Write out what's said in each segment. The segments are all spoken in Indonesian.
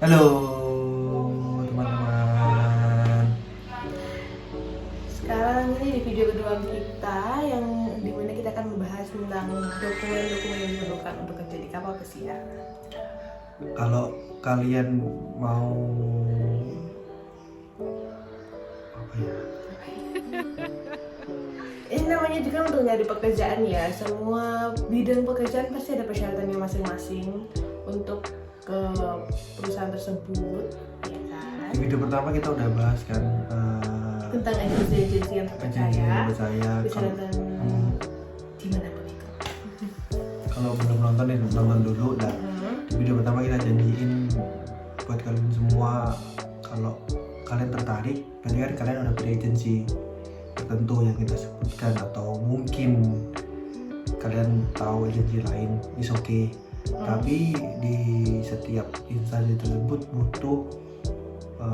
Halo teman-teman. Sekarang ini di video kedua kita yang dimana kita akan membahas tentang dokumen-dokumen yang diperlukan untuk kerja di kapal pesiar. Kalau kalian mau apa ya? Ini namanya juga untuk nyari pekerjaan ya. Semua bidang pekerjaan pasti ada persyaratannya masing-masing untuk ke perusahaan tersebut, ya kan? Di video pertama kita udah bahas kan Tentang agensi-agensi yang terpercaya, percaya. persyaratan di mana pun itu. Kalau belum nonton ya nonton dulu. Nah, di video pertama kita janjiin buat kalian semua kalau kalian tertarik, berarti kan kalian udah pilih agensi tertentu yang kita sebutkan, atau mungkin kalian tahu agensi lain, is okay. Tapi di setiap instansi tersebut butuh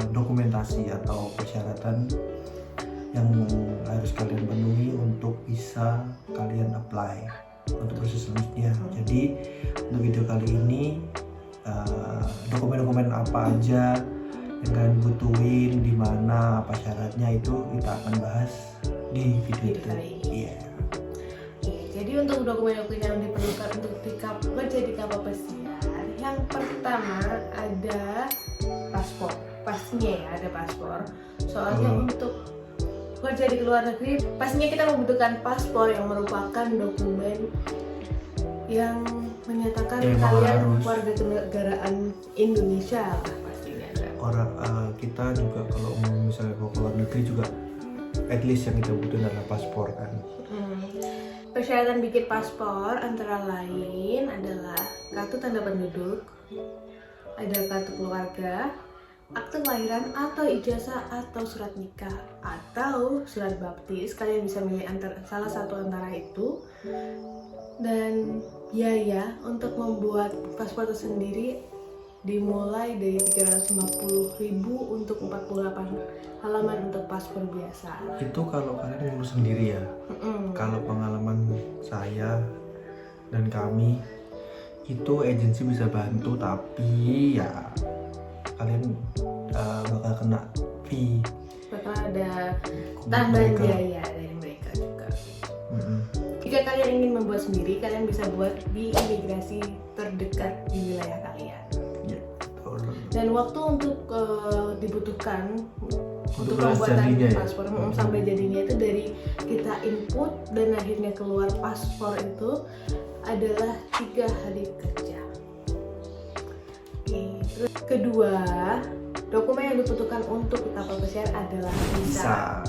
dokumentasi atau persyaratan yang harus kalian penuhi untuk bisa kalian apply untuk proses selanjutnya. Jadi untuk video kali ini dokumen-dokumen apa aja yang kalian butuhin, di mana, apa syaratnya, itu kita akan bahas di video kali ini. Iya. Oke, jadi untuk dokumen-dokumen yang diperlukan untuk kerja di kapal pesiar, yang pertama ada paspor. Pastinya ya ada paspor. Soalnya untuk kerja di luar negeri, pastinya kita membutuhkan paspor yang merupakan dokumen yang menyatakan kalian warga negaraan Indonesia lah pastinya. Orang kita juga kalau mau misalnya ke luar negeri juga at least yang kita butuhin adalah paspor kan. Persyaratan bikin paspor antara lain adalah kartu tanda penduduk, ada kartu keluarga, akte kelahiran atau ijazah atau surat nikah atau surat baptis. Kalian bisa milih salah satu antara itu. Dan biaya untuk membuat paspor tersendiri dimulai dari 350.000 untuk 48 halaman untuk paspor biasa. Itu kalau kalian ngurus sendiri ya. Kalau pengalaman saya dan kami itu agensi bisa bantu, tapi ya kalian bakal kena fee. Bakal ada tambahan biaya dari mereka juga. Jika kalian ingin membuat sendiri, kalian bisa buat di imigrasi terdekat di wilayah kalian. Ya, betul. Dan waktu untuk dibutuhkan untuk proses pembuatan jadinya ya? paspor sampai jadinya itu dari kita input dan akhirnya keluar paspor itu adalah 3 hari kerja. Oke, terus kedua, dokumen yang dibutuhkan untuk kapal pesiar adalah visa.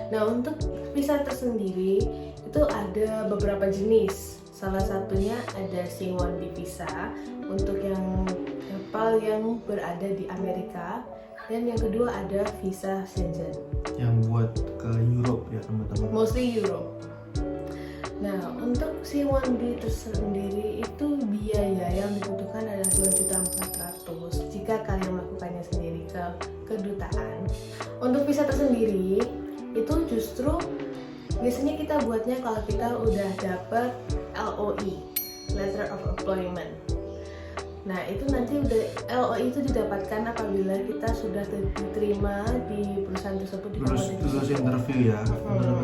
Nah, untuk visa tersendiri itu ada beberapa jenis. Salah satunya ada C1B visa untuk yang kapal yang berada di Amerika, dan yang kedua ada visa Schengen Yang buat ke Europe ya teman-teman. mostly Europe. Nah, untuk C1B tersendiri itu biaya yang dibutuhkan adalah 2.400.000 jika kalian melakukannya sendiri ke kedutaan. Untuk visa tersendiri itu justru biasanya kita buatnya kalau kita udah dapat LOE, Letter of Employment. Nah, itu nanti udah LOE itu didapatkan apabila kita sudah diterima di perusahaan tersebut di lulus interview ya.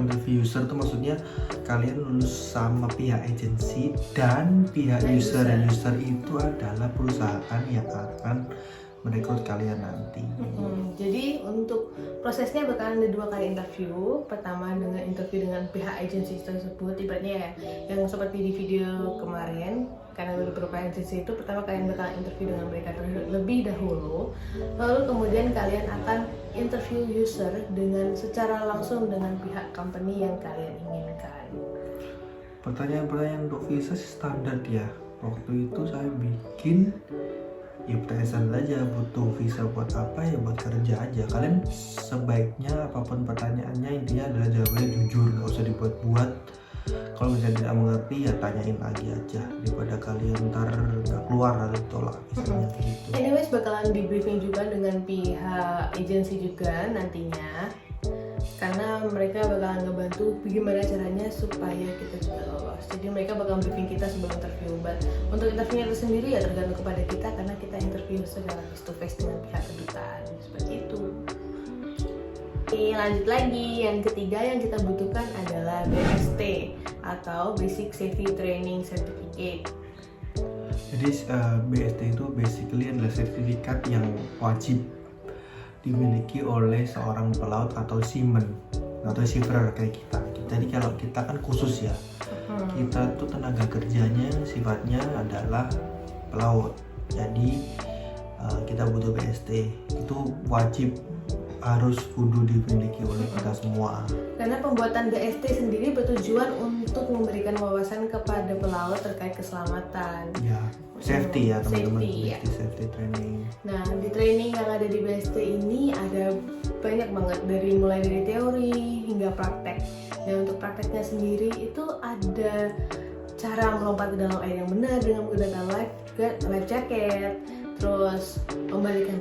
Interview user itu maksudnya kalian lulus sama pihak agensi dan pihak user. Dan user itu adalah perusahaan yang akan merekrut kalian nanti. Jadi untuk prosesnya bakalan ada 2 kali interview. Pertama dengan interview dengan pihak agensi tersebut, ibaratnya ya, yang seperti di video kemarin. Karena beberapa agensi itu pertama kalian bakalan interview dengan mereka terlebih dahulu, lalu kemudian kalian akan interview user dengan secara langsung dengan pihak company yang kalian inginkan. Pertanyaan-pertanyaan untuk visa sih standar ya. Waktu itu saya bikin ya pertanyaan standar aja, butuh visa buat apa ya, buat kerja aja. Kalian sebaiknya apapun pertanyaannya intinya adalah jawabannya jujur, nggak usah dibuat-buat. Kalau misalnya tidak mengerti ya tanyain lagi aja, daripada kalian ntar nggak keluar atau tolak misalnya gitu. Anyways, bakalan di briefing juga dengan pihak agensi juga nantinya, karena mereka bakalan ngebantu bagaimana caranya supaya kita juga lolos. Jadi mereka bakal briefing kita sebelum interview. Untuk interviewnya itu sendiri ya tergantung kepada kita, karena kita interview secara face to face dengan pihak kedutaan seperti itu. Oke, lanjut lagi. Yang ketiga yang kita butuhkan adalah BST atau Basic Safety Training Certificate. Jadi BST itu basically adalah sertifikat yang wajib dimiliki oleh seorang pelaut atau seaman atau seafarer kayak kita. Jadi kalau kita kan khusus ya, kita tuh tenaga kerjanya sifatnya adalah pelaut. Jadi kita butuh BST, itu wajib, harus kudu dimiliki oleh kita semua. Karena pembuatan BST sendiri bertujuan untuk memberikan wawasan kepada pelaut terkait keselamatan. Ya, safety ya teman-teman. Safety, ya. Safety training. Nah, di training yang ada di BST ini ada banyak banget, mulai dari teori hingga praktek. Dan untuk prakteknya sendiri itu ada cara melompat ke dalam air yang benar dengan menggunakan life jacket, terus membalikan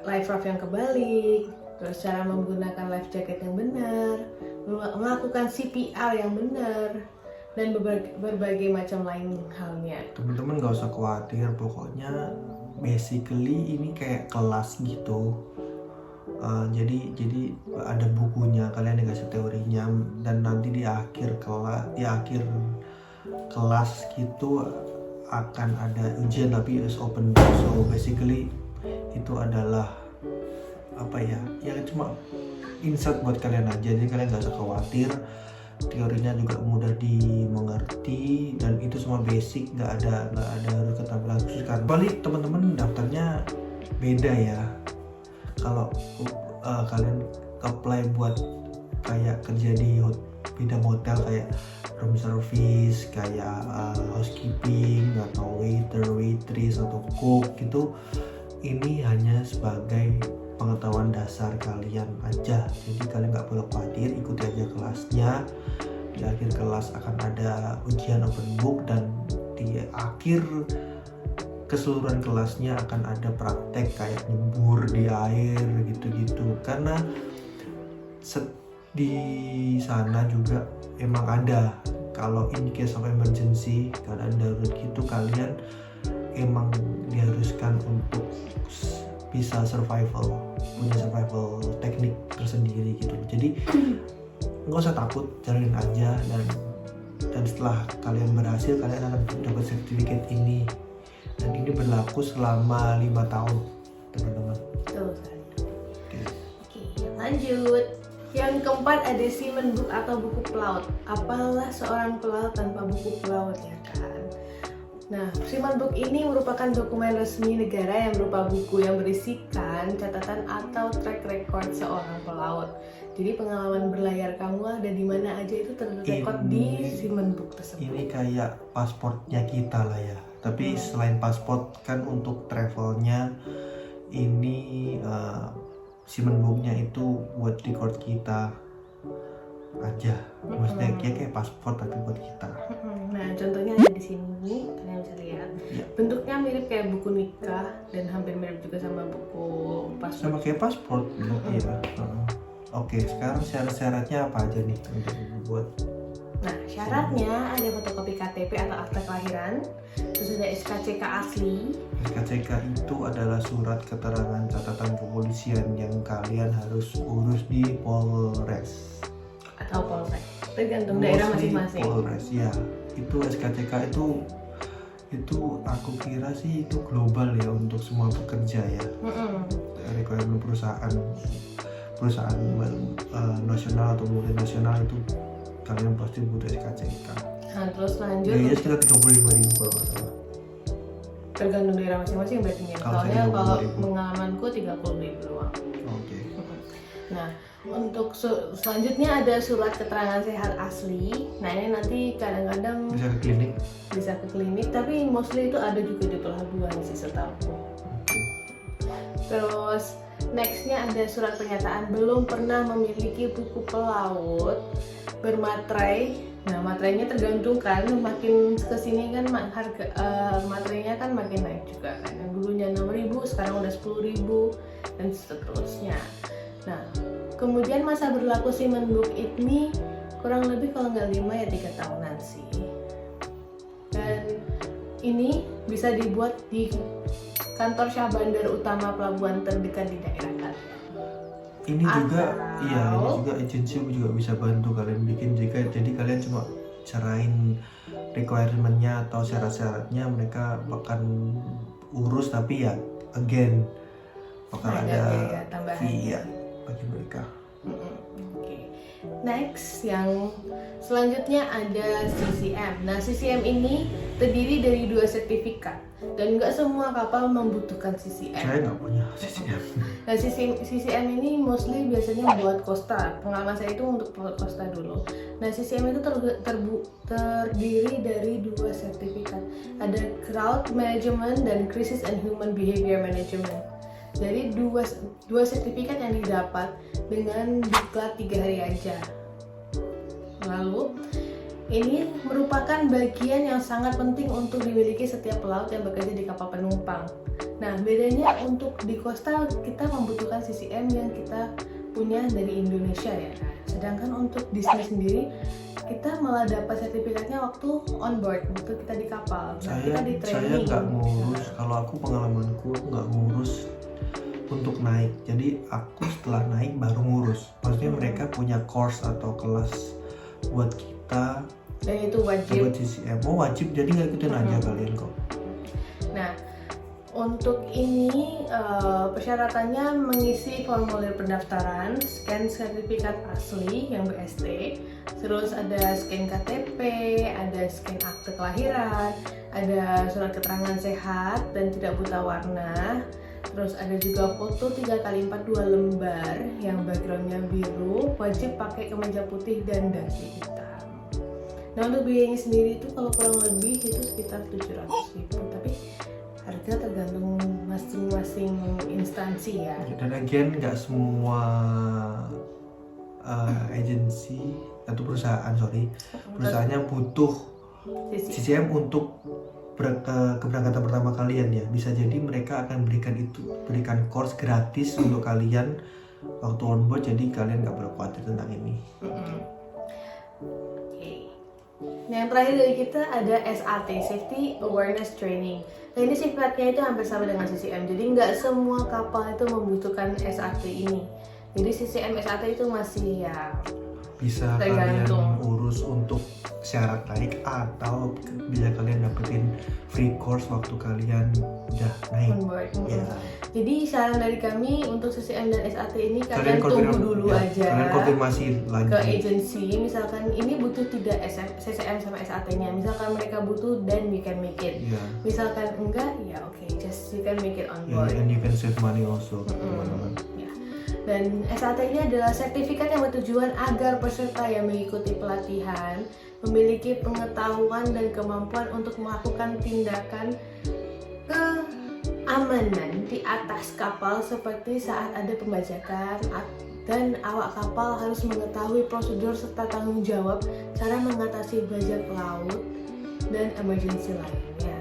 life raft yang kebalik, terus cara menggunakan life jacket yang benar, melakukan CPR yang benar, dan berbagai macam lain halnya. Teman-teman gak usah khawatir, pokoknya basically ini kayak kelas gitu. Jadi ada bukunya, kalian dikasih teorinya, dan nanti di akhir kelas gitu akan ada ujian, tapi it's open book. So basically itu adalah apa ya cuma insight buat kalian aja, jadi kalian gak usah khawatir. Teorinya juga mudah dimengerti dan itu semua basic, nggak ada harus keterampilan khusus. Kan balik teman-teman daftarnya beda ya. Kalau kalian apply buat kayak kerja di bidang hotel kayak room service, kayak housekeeping atau waiter, waitress atau cook gitu, ini hanya sebagai pengetahuan dasar kalian aja. Jadi kalian nggak perlu khawatir, ikuti aja kelasnya. Di akhir kelas akan ada ujian open book, dan di akhir keseluruhan kelasnya akan ada praktek kayak nyebur di air gitu-gitu. Karena di sana juga emang ada, kalau in case of emergency, keadaan darurat gitu, kalian emang diharuskan untuk bisa punya survival teknik tersendiri gitu. Jadi nggak usah takut, jalanin aja, dan setelah kalian berhasil, kalian akan dapat sertifikat ini, dan ini berlaku selama 5 tahun teman-teman. Betul sekali. Oke, lanjut. Yang keempat ada Seaman Book atau buku pelaut. Apalah seorang pelaut tanpa buku pelaut, ya kan? Nah, Seaman Book ini merupakan dokumen resmi negara yang berupa buku yang berisikan catatan atau track record seorang pelaut. Jadi pengalaman berlayar kamu ada di mana aja itu terrecord di Seaman Book tersebut. Ini kayak pasportnya kita lah ya. Tapi selain pasport kan untuk travelnya ini Seaman Book-nya itu buat record kita aja. Maksudnya kayak pasport tapi buat kita. Nah, contohnya ada di sini, kalian bisa lihat. Ya. Bentuknya mirip kayak buku nikah dan hampir mirip juga sama buku pasport. Sama kayak pasport. Iya. Oke, sekarang syarat-syaratnya apa aja nih untuk buat? Nah, syaratnya ada fotokopi KTP atau akta kelahiran, terus ada SKCK asli. SKCK itu adalah surat keterangan catatan kepolisian yang kalian harus urus di Polres Atau Polsek, tergantung daerah masing-masing. Polres ya, itu SKCK itu aku kira sih itu global ya untuk semua pekerja ya. Requirement perusahaan nasional atau multinasional itu kalian pasti butuh SKCK. Nah, terus lanjut. Biayanya sekitar 35.000 kalau nggak salah. Tergantung daerah masing-masing berarti ya. Soalnya kalau pengalamanku 30.000 doang. Oke. Nah, untuk selanjutnya ada surat keterangan sehat asli. Nah, ini nanti kadang-kadang bisa ke klinik, tapi mostly itu ada juga di pelabuhan sih setahu. Terus nextnya ada surat pernyataan belum pernah memiliki buku pelaut bermaterai. Nah, materainya tergantung kan, makin kesini kan harga materainya kan makin naik juga kan. Yang dulunya 6.000 sekarang udah 10.000 dan seterusnya. Nah, kemudian masa berlaku Seaman Book ini kurang lebih kalau nggak 5 ya 3 tahunan sih. ini bisa dibuat di kantor Syah Bandar Utama pelabuhan terdekat di daerah kalian. Ini juga, Atau- iya ini juga agensi juga bisa bantu kalian bikin jika jadi kalian cuma carain requirement-nya atau syarat-syaratnya mereka akan urus, tapi ya again bakal Ada ada biaya tambahan. fee ya bagi mereka. Oke. Next, yang selanjutnya ada CCM. Nah, CCM ini terdiri dari 2 sertifikat dan nggak semua kapal membutuhkan CCM. Saya nggak punya CCM. Nah, CCM ini mostly biasanya buat costa. Pengalaman saya itu untuk costa dulu. Nah, CCM itu terdiri dari 2 sertifikat. Ada Crowd Management dan Crisis and Human Behavior Management. Jadi dua sertifikat yang didapat dengan diklat 3 hari aja. Lalu ini merupakan bagian yang sangat penting untuk dimiliki setiap pelaut yang bekerja di kapal penumpang. Nah, bedanya untuk di coastal kita membutuhkan CCM yang kita punya dari Indonesia ya. Sedangkan untuk di sini sendiri kita malah dapat sertifikatnya waktu on board, waktu kita di kapal. Nah, kita di Saya training. nggak ngurus, kalau aku pengalamanku nggak ngurus untuk naik, jadi aku setelah naik baru ngurus. Maksudnya mereka punya course atau kelas buat kita Dan itu wajib. buat CCM. Oh wajib, jadi nggak ikutin aja kalian kok. Nah, untuk ini persyaratannya mengisi formulir pendaftaran, scan sertifikat asli yang BST, terus ada scan KTP, ada scan akte kelahiran, ada surat keterangan sehat dan tidak buta warna, terus ada juga foto 3x4 2 lembar yang backgroundnya biru, wajib pakai kemeja putih dan dasi hitam. Nah, untuk biayanya sendiri itu kalau kurang lebih itu sekitar 700.000, tapi harga tergantung masing-masing instansi ya. Dan again nggak semua agensi atau perusahaannya butuh CCM untuk keberangkatan pertama kalian ya. Bisa jadi mereka akan berikan course gratis untuk kalian waktu on board, jadi kalian nggak perlu khawatir tentang ini. Oke. Nah, yang terakhir dari kita ada SAT, Safety Awareness Training. Nah, ini sifatnya itu hampir sama dengan CCM, jadi nggak semua kapal itu membutuhkan SAT ini. Jadi CCM SAT itu masih ya Bisa tergantung. kalian urus untuk syarat naik atau bisa kalian dapetin free course waktu kalian udah naik. on board. Ya. Jadi saran dari kami untuk CCM dan SAT ini kalian Kalian tunggu konfirmasi dulu ya, aja kalian konfirmasi lagi. ke agensi. Misalkan ini butuh tidak CCM sama SAT-nya. Misalkan mereka butuh, then you can make it. Ya. Misalkan enggak, ya oke, just you can make it on Ya, board. and you can save money also, teman-teman. Ya. Dan SAT ini adalah sertifikat yang bertujuan agar peserta yang mengikuti pelatihan memiliki pengetahuan dan kemampuan untuk melakukan tindakan keamanan di atas kapal seperti saat ada pembajakan, dan awak kapal harus mengetahui prosedur serta tanggung jawab cara mengatasi bajak laut dan emergency lainnya.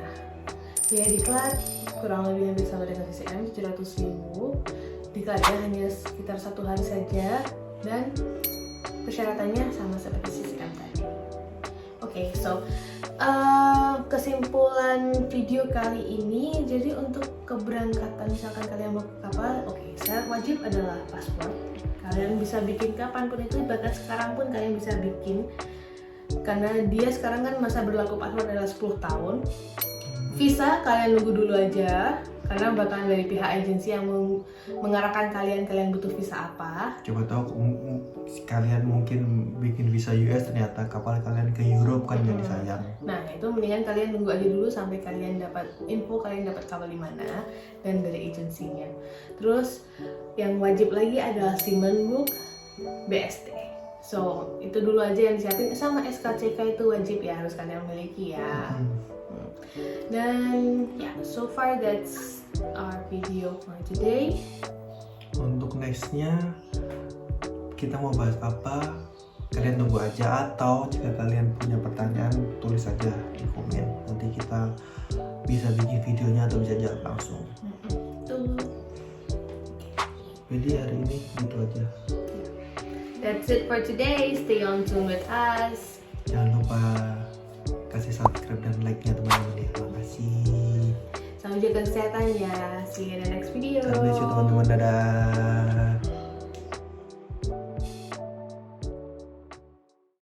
Biaya diklat kurang lebih hampir sama dengan CCM 700.000. Diklatnya hanya sekitar 1 hari saja dan persyaratannya sama seperti CCM tadi. Oke, so kesimpulan video kali ini, jadi untuk keberangkatan misalkan kalian mau ke kapal, syarat wajib adalah paspor. Kalian bisa bikin kapanpun itu, bahkan sekarang pun kalian bisa bikin, karena dia sekarang kan masa berlaku paspor adalah 10 tahun. Visa kalian nunggu dulu aja, karena bakalan dari pihak agensi yang mengarahkan kalian butuh visa apa. Coba tahu kalian mungkin bikin visa US, ternyata kapal kalian ke Europe kan, jadi sayang. Nah, itu mendingan kalian nunggu aja dulu sampai kalian dapat info kalian dapat kapal di mana dan dari agensinya. Terus yang wajib lagi adalah Seaman Book BST. So, itu dulu aja yang disiapin, sama SKCK itu wajib ya, harus kalian miliki ya. Dan ya, so far that's our video for today. Untuk nextnya kita mau bahas apa, kalian tunggu aja, atau jika kalian punya pertanyaan tulis aja di komen, nanti kita bisa bikin videonya atau bisa jawab langsung. Jadi hari ini gitu aja. That's it for today. Stay on tune with us. Jangan lupa kasih subscribe dan like-nya teman-teman ya. Terima kasih. jaga kesehatan ya. See you in the next video. God bless you teman-teman, dadah.